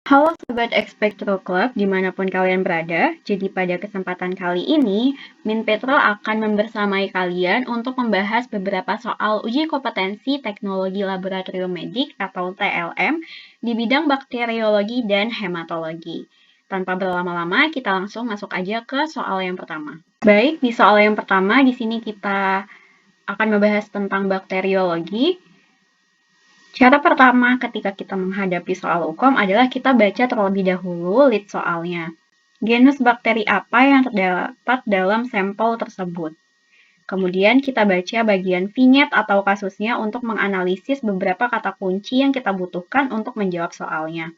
Halo Sobat Expectro Club, dimanapun kalian berada. Jadi pada kesempatan kali ini, Min Petro akan membersamai kalian untuk membahas beberapa soal uji kompetensi teknologi laboratorium medik atau TLM di bidang bakteriologi dan hematologi. Tanpa berlama-lama, kita langsung masuk aja ke soal yang pertama. Baik, di soal yang pertama, di sini kita akan membahas tentang bakteriologi. Cara pertama ketika kita menghadapi soal UKOM adalah kita baca terlebih dahulu lead soalnya. Genus bakteri apa yang terdapat dalam sampel tersebut? Kemudian kita baca bagian vignette atau kasusnya untuk menganalisis beberapa kata kunci yang kita butuhkan untuk menjawab soalnya.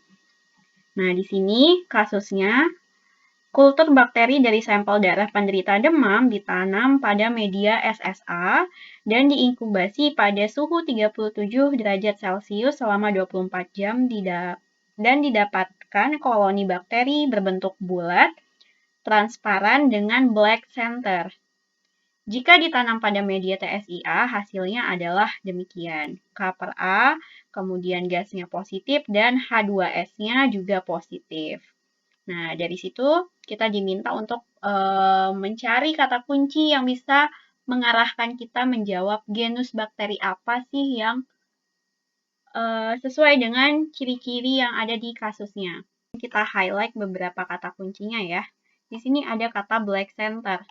Nah, di sini kasusnya, kultur bakteri dari sampel darah penderita demam ditanam pada media SSA dan diinkubasi pada suhu 37 derajat Celcius selama 24 jam dan didapatkan koloni bakteri berbentuk bulat, transparan dengan black center. Jika ditanam pada media TSIA, hasilnya adalah demikian. K per A, kemudian gasnya positif, dan H2S-nya juga positif. Nah, dari situ kita diminta untuk mencari kata kunci yang bisa mengarahkan kita menjawab genus bakteri apa sih yang sesuai dengan ciri-ciri yang ada di kasusnya. Kita highlight beberapa kata kuncinya ya. Di sini ada kata black center.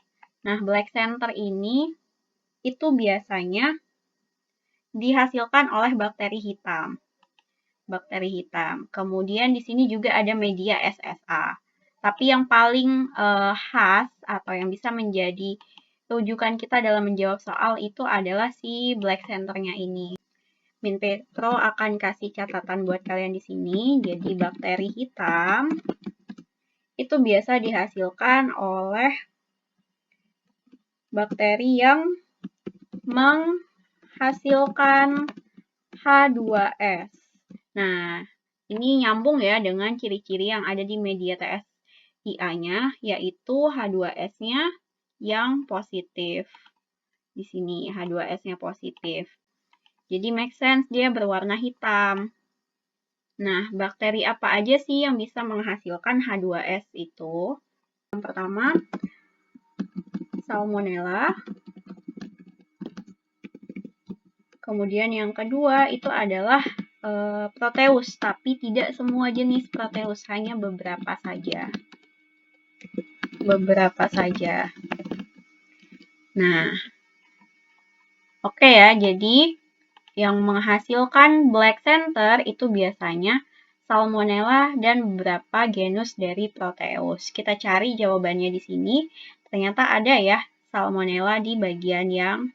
Nah, black center ini itu biasanya dihasilkan oleh bakteri hitam. Bakteri hitam. Kemudian di sini juga ada media SSA. Tapi yang paling khas atau yang bisa menjadi rujukan kita dalam menjawab soal itu adalah si black center-nya ini. Min Petro akan kasih catatan buat kalian di sini. Jadi bakteri hitam itu biasa dihasilkan oleh bakteri yang menghasilkan H2S. Nah, ini nyambung ya dengan ciri-ciri yang ada di media TSIA-nya, yaitu H2S-nya yang positif. Di sini H2S-nya positif. Jadi make sense dia berwarna hitam. Nah, bakteri apa aja sih yang bisa menghasilkan H2S itu? Yang pertama, Salmonella. Kemudian yang kedua itu adalah Proteus, tapi tidak semua jenis Proteus, hanya beberapa saja. Beberapa saja. Nah, oke ya, jadi yang menghasilkan black center itu biasanya Salmonella dan beberapa genus dari Proteus. Kita cari jawabannya di sini. Ternyata ada ya Salmonella di bagian yang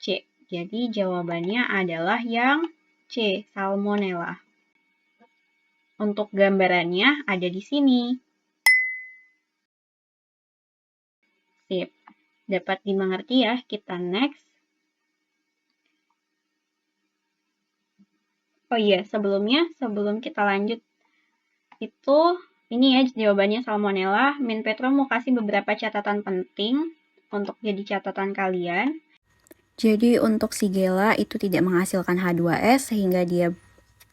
C. Jadi jawabannya adalah yang C, Salmonella. Untuk gambarannya ada di sini. Sip. Dapat dimengerti ya, kita next. Oh iya, sebelum kita lanjut, itu ini ya jawabannya Salmonella. Min Petro mau kasih beberapa catatan penting untuk jadi catatan kalian. Jadi untuk Shigella itu tidak menghasilkan H2S sehingga dia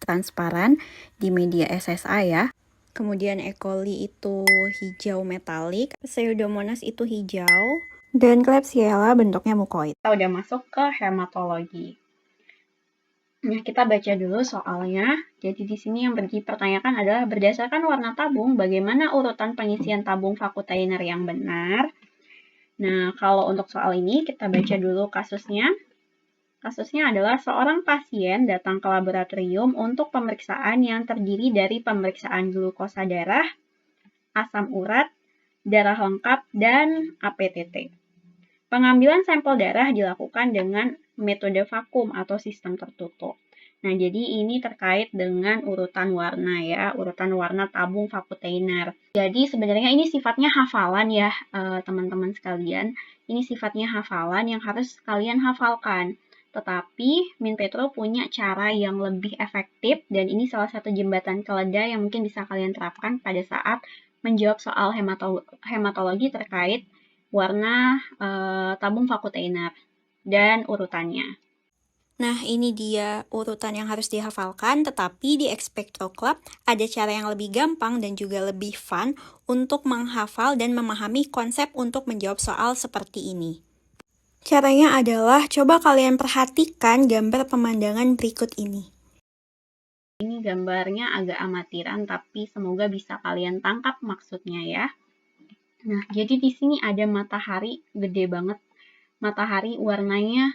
transparan di media SSA ya. Kemudian E. coli itu hijau metalik, Pseudomonas itu hijau, dan Klebsiella bentuknya mukoid. Kita udah masuk ke hematologi. Nah, kita baca dulu soalnya. Jadi di sini yang dipertanyakan adalah berdasarkan warna tabung, bagaimana urutan pengisian tabung Fakutainer yang benar? Nah, kalau untuk soal ini kita baca dulu kasusnya. Kasusnya adalah seorang pasien datang ke laboratorium untuk pemeriksaan yang terdiri dari pemeriksaan glukosa darah, asam urat, darah lengkap, dan APTT. Pengambilan sampel darah dilakukan dengan metode vakum atau sistem tertutup. Nah, jadi ini terkait dengan urutan warna ya, urutan warna tabung Fakutainer. Jadi sebenarnya ini sifatnya hafalan ya, teman-teman sekalian. Ini sifatnya hafalan yang harus kalian hafalkan. Tetapi Min Petro punya cara yang lebih efektif dan ini salah satu jembatan keledai yang mungkin bisa kalian terapkan pada saat menjawab soal hematologi terkait warna tabung Fakutainer dan urutannya. Nah, ini dia urutan yang harus dihafalkan, tetapi di Expecto Club ada cara yang lebih gampang dan juga lebih fun untuk menghafal dan memahami konsep untuk menjawab soal seperti ini. Caranya adalah coba kalian perhatikan gambar pemandangan berikut ini. Ini gambarnya agak amatiran, tapi semoga bisa kalian tangkap maksudnya ya. Nah, jadi di sini ada matahari gede banget. Matahari warnanya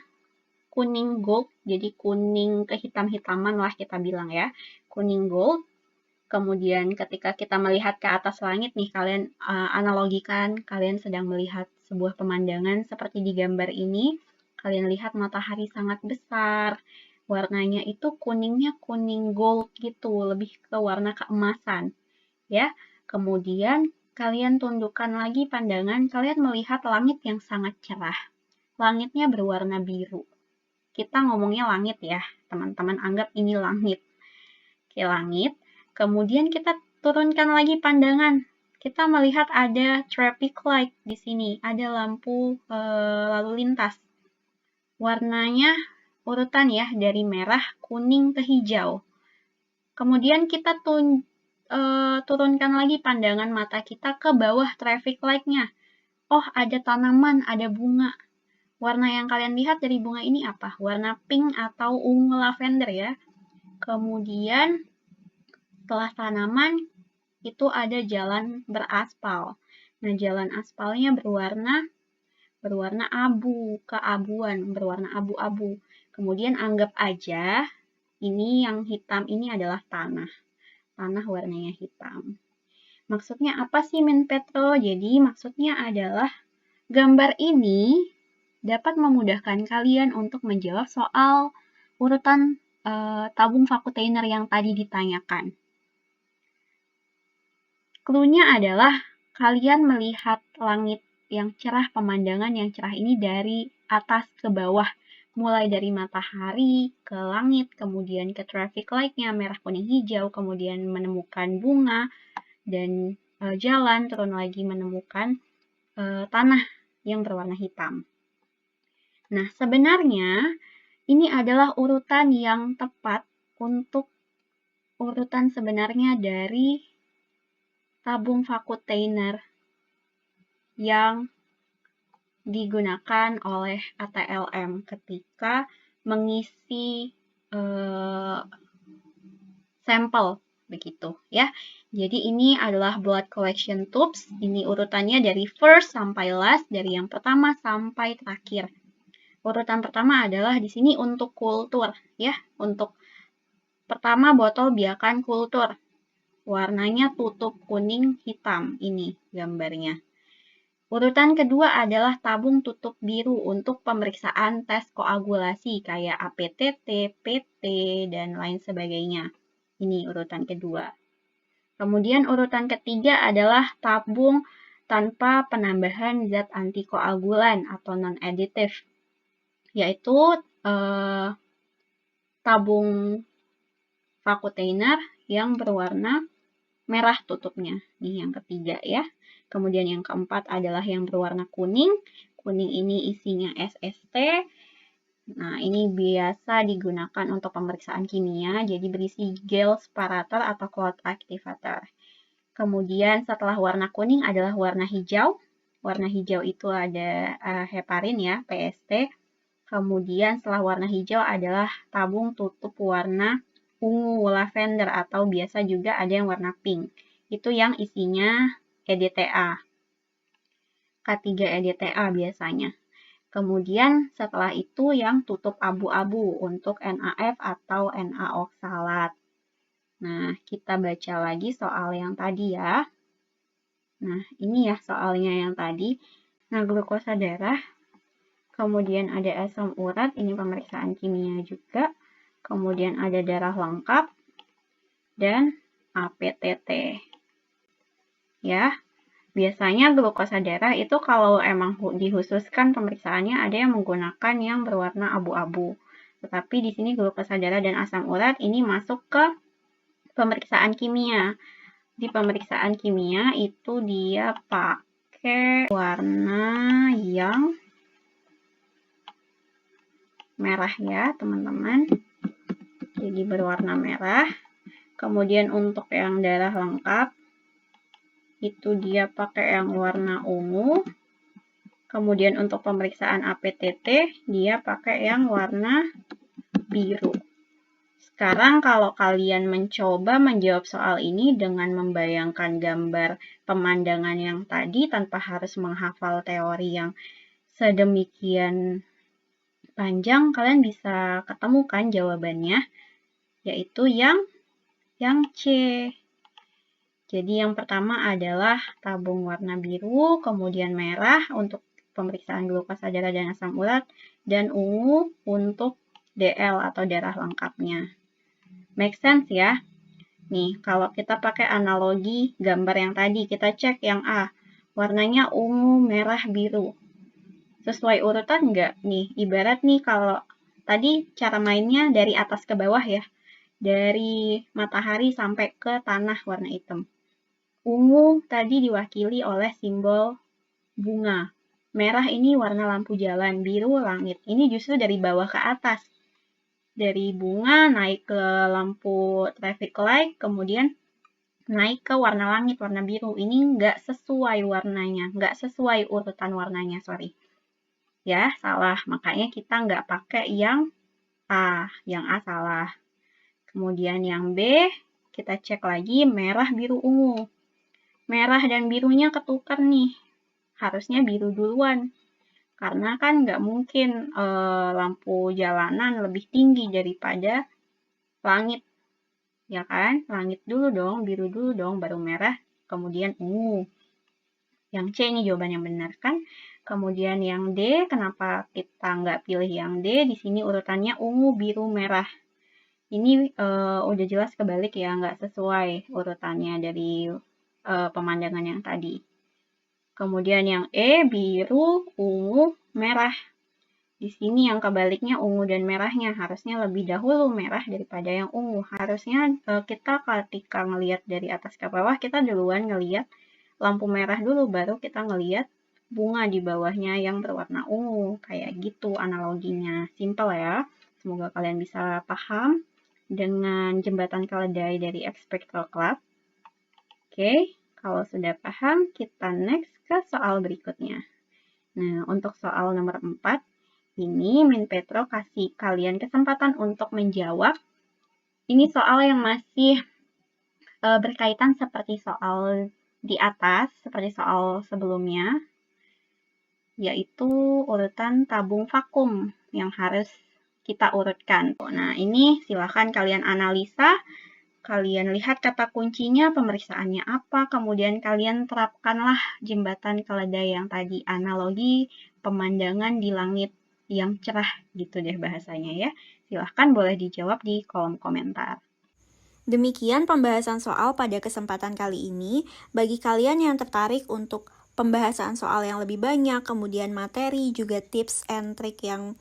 kuning gold, jadi kuning kehitam-hitaman lah kita bilang ya. Kuning gold. Kemudian ketika kita melihat ke atas langit nih, kalian analogikan, kalian sedang melihat sebuah pemandangan seperti di gambar ini. Kalian lihat matahari sangat besar. Warnanya itu kuningnya kuning gold gitu, lebih ke warna keemasan. Ya, kemudian kalian tundukkan lagi pandangan, kalian melihat langit yang sangat cerah. Langitnya berwarna biru. Kita ngomongnya langit ya, teman-teman anggap ini langit. Oke, langit. Kemudian kita turunkan lagi pandangan. Kita melihat ada traffic light di sini, ada lampu lalu lintas. Warnanya urutan ya, dari merah, kuning ke hijau. Kemudian kita turunkan lagi pandangan mata kita ke bawah traffic light-nya. Oh, ada tanaman, ada bunga. Warna yang kalian lihat dari bunga ini apa? Warna pink atau ungu lavender ya. Kemudian setelah tanaman itu ada jalan beraspal. Nah, jalan aspalnya berwarna abu, keabuan, berwarna abu-abu. Kemudian anggap aja ini yang hitam ini adalah tanah. Tanah warnanya hitam. Maksudnya apa sih Min Petro? Jadi maksudnya adalah gambar ini dapat memudahkan kalian untuk menjawab soal urutan tabung vakuteiner yang tadi ditanyakan. Clue-nya adalah kalian melihat langit yang cerah, pemandangan yang cerah ini dari atas ke bawah. Mulai dari matahari ke langit, kemudian ke traffic light-nya merah, kuning, hijau, kemudian menemukan bunga, dan jalan, turun lagi menemukan tanah yang berwarna hitam. Nah, sebenarnya ini adalah urutan yang tepat untuk urutan sebenarnya dari tabung vakuteiner yang digunakan oleh ATLM ketika mengisi sampel begitu ya. Jadi ini adalah blood collection tubes. Ini urutannya dari first sampai last, dari yang pertama sampai terakhir. Urutan pertama adalah di sini untuk kultur ya. Untuk pertama botol biakan kultur. Warnanya tutup kuning hitam, ini gambarnya. Urutan kedua adalah tabung tutup biru untuk pemeriksaan tes koagulasi kayak APTT, PT, dan lain sebagainya. Ini urutan kedua. Kemudian urutan ketiga adalah tabung tanpa penambahan zat antikoagulan atau non-additive, yaitu tabung vakuteiner yang berwarna merah tutupnya. Ini yang ketiga ya. Kemudian yang keempat adalah yang berwarna kuning. Kuning ini isinya SST. Nah, ini biasa digunakan untuk pemeriksaan kimia, jadi berisi gel separator atau cloud activator. Kemudian setelah warna kuning adalah warna hijau. Warna hijau itu ada heparin ya, PST. Kemudian setelah warna hijau adalah tabung tutup warna ungu lavender atau biasa juga ada yang warna pink. Itu yang isinya EDTA. K3 EDTA biasanya. Kemudian setelah itu yang tutup abu-abu untuk NaF atau Na oksalat. Nah, kita baca lagi soal yang tadi ya. Nah, ini ya soalnya yang tadi. Nah, glukosa darah. Kemudian ada asam urat, ini pemeriksaan kimia juga. Kemudian ada darah lengkap dan APTT. Ya, biasanya glukosa darah itu kalau emang dikhususkan pemeriksaannya ada yang menggunakan yang berwarna abu-abu. Tetapi di sini glukosa darah dan asam urat ini masuk ke pemeriksaan kimia. Di pemeriksaan kimia itu dia pakai warna yang merah ya teman-teman. Jadi berwarna merah. Kemudian untuk yang darah lengkap, itu dia pakai yang warna ungu. Kemudian untuk pemeriksaan APTT, dia pakai yang warna biru. Sekarang kalau kalian mencoba menjawab soal ini dengan membayangkan gambar pemandangan yang tadi tanpa harus menghafal teori yang sedemikian panjang, kalian bisa ketemukan jawabannya, yaitu yang C. Jadi yang pertama adalah tabung warna biru, kemudian merah untuk pemeriksaan glukosa darah dan asam urat, dan ungu untuk DL atau darah lengkapnya. Make sense ya? Nih, kalau kita pakai analogi gambar yang tadi, kita cek yang A. Warnanya ungu, merah, biru. Sesuai urutan nggak? Nih, ibarat nih kalau tadi cara mainnya dari atas ke bawah ya. Dari matahari sampai ke tanah warna hitam. Ungu tadi diwakili oleh simbol bunga. Merah ini warna lampu jalan, biru langit. Ini justru dari bawah ke atas. Dari bunga naik ke lampu traffic light, kemudian naik ke warna langit, warna biru. Ini nggak sesuai warnanya, nggak sesuai urutan warnanya, sorry. Ya, salah. Makanya kita nggak pakai yang A. Yang A salah. Kemudian yang B, kita cek lagi merah, biru, ungu. Merah dan birunya ketukar nih. Harusnya biru duluan. Karena kan nggak mungkin lampu jalanan lebih tinggi daripada langit. Ya kan? Langit dulu dong, biru dulu dong, baru merah, kemudian ungu. Yang C ini jawaban yang benar kan? Kemudian yang D, kenapa kita nggak pilih yang D? Di sini urutannya ungu, biru, merah. Ini udah jelas kebalik ya, nggak sesuai urutannya dari pemandangan yang tadi. Kemudian yang E, biru, ungu, merah. Di sini yang kebaliknya ungu dan merahnya. Harusnya lebih dahulu merah daripada yang ungu. Harusnya kita ketika ngelihat dari atas ke bawah, kita duluan ngelihat lampu merah dulu, baru kita ngelihat bunga di bawahnya yang berwarna ungu. Kayak gitu analoginya. Simple ya. Semoga kalian bisa paham dengan jembatan keledai dari Expecto Club. Oke, kalau sudah paham, kita next ke soal berikutnya. Nah, untuk soal nomor 4, ini Min Petro kasih kalian kesempatan untuk menjawab. Ini soal yang masih berkaitan seperti soal di atas, seperti soal sebelumnya, yaitu urutan tabung vakum yang harus kita urutkan. Nah, ini silakan kalian analisa. Kalian lihat kata kuncinya, pemeriksaannya apa, kemudian kalian terapkanlah jembatan keledai yang tadi, analogi pemandangan di langit yang cerah gitu deh bahasanya ya. Silahkan boleh dijawab di kolom komentar. Demikian pembahasan soal pada kesempatan kali ini. Bagi kalian yang tertarik untuk pembahasan soal yang lebih banyak, kemudian materi, juga tips and trick yang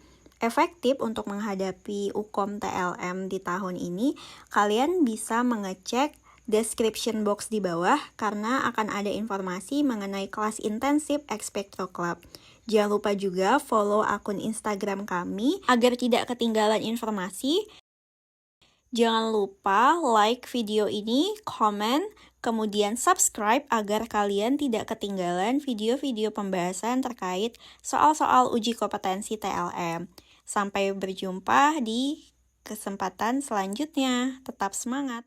efektif untuk menghadapi UKOM TLM di tahun ini, kalian bisa mengecek description box di bawah karena akan ada informasi mengenai kelas intensif Expecto Club. Jangan lupa juga follow akun Instagram kami agar tidak ketinggalan informasi. Jangan lupa like video ini, komen, kemudian subscribe agar kalian tidak ketinggalan video-video pembahasan terkait soal-soal uji kompetensi TLM. Sampai berjumpa di kesempatan selanjutnya. Tetap semangat!